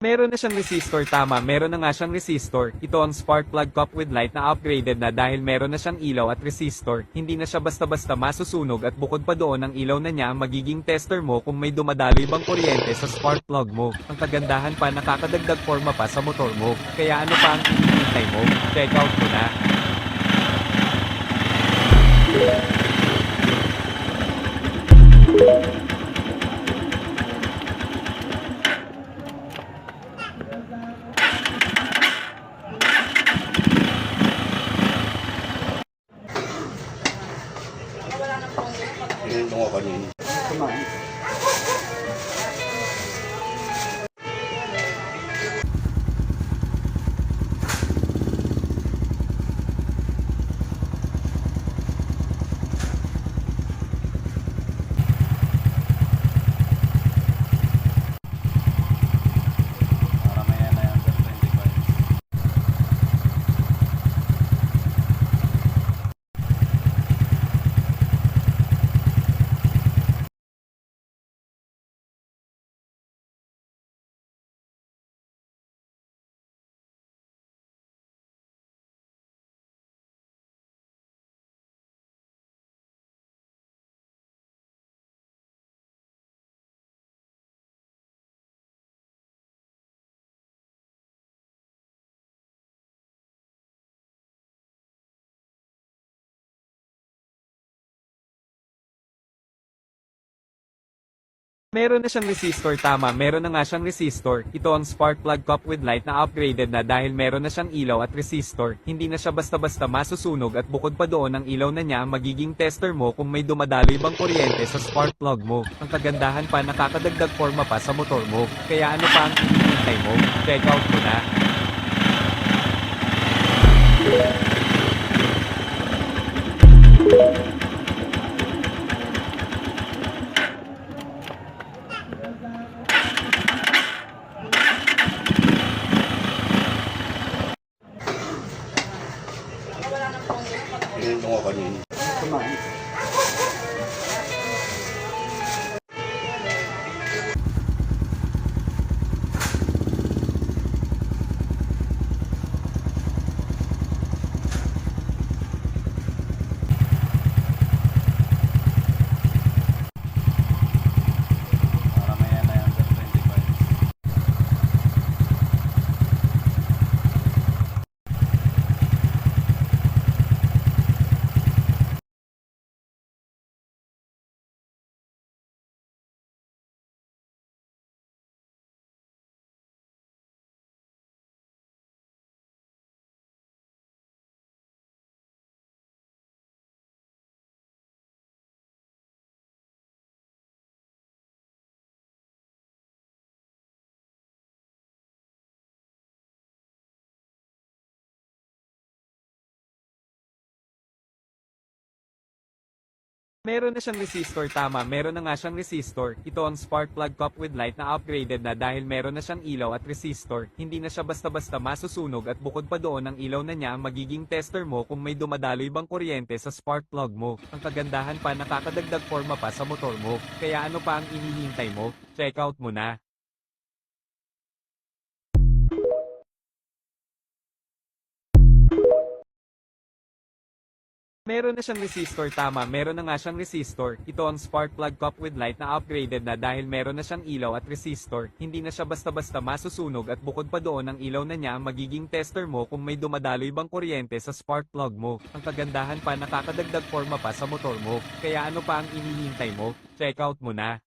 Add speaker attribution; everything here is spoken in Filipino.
Speaker 1: Meron na siyang resistor, tama, meron na nga siyang resistor. Ito ang spark plug cup with light na upgraded na dahil meron na siyang ilaw at resistor. Hindi na siya basta-basta masusunog at bukod pa doon ang ilaw na niya ang magiging tester mo kung may dumadaloy bang kuryente sa spark plug mo. Ang kagandahan pa, nakakadagdag forma pa sa motor mo. Kaya ano pa ang hinihintay mo? Check out mo na.
Speaker 2: Yung tungo kanina. Para may na yung 25.
Speaker 1: Meron na siyang resistor, tama, meron na nga siyang resistor. Ito ang spark plug cup with light na upgraded na dahil meron na siyang ilaw at resistor. Hindi na siya basta-basta masusunog at bukod pa doon ang ilaw na niya ang magiging tester mo kung may dumadaloy bang kuryente sa spark plug mo. Ang kagandahan pa, nakakadagdag forma pa sa motor mo. Kaya ano pa ang hinihintay mo? Check out mo na.
Speaker 2: Yung tungo kanina. Para may na yung 25.
Speaker 1: Meron na siyang resistor, tama, meron na nga siyang resistor. Ito ang spark plug cup with light na upgraded na dahil meron na siyang ilaw at resistor. Hindi na siya basta-basta masusunog at bukod pa doon ang ilaw na niya ang magiging tester mo kung may dumadaloy bang kuryente sa spark plug mo. Ang kagandahan pa, nakakadagdag forma pa sa motor mo. Kaya ano pa ang hinihintay mo? Check out mo na. Meron na siyang resistor, tama, meron na nga siyang resistor. Ito ang spark plug cup with light na upgraded na dahil meron na siyang ilaw at resistor. Hindi na siya basta-basta masusunog at bukod pa doon ang ilaw na niya ang magiging tester mo kung may dumadaloy bang kuryente sa spark plug mo. Ang kagandahan pa, nakakadagdag forma pa sa motor mo. Kaya ano pa ang hinihintay mo? Check out mo na.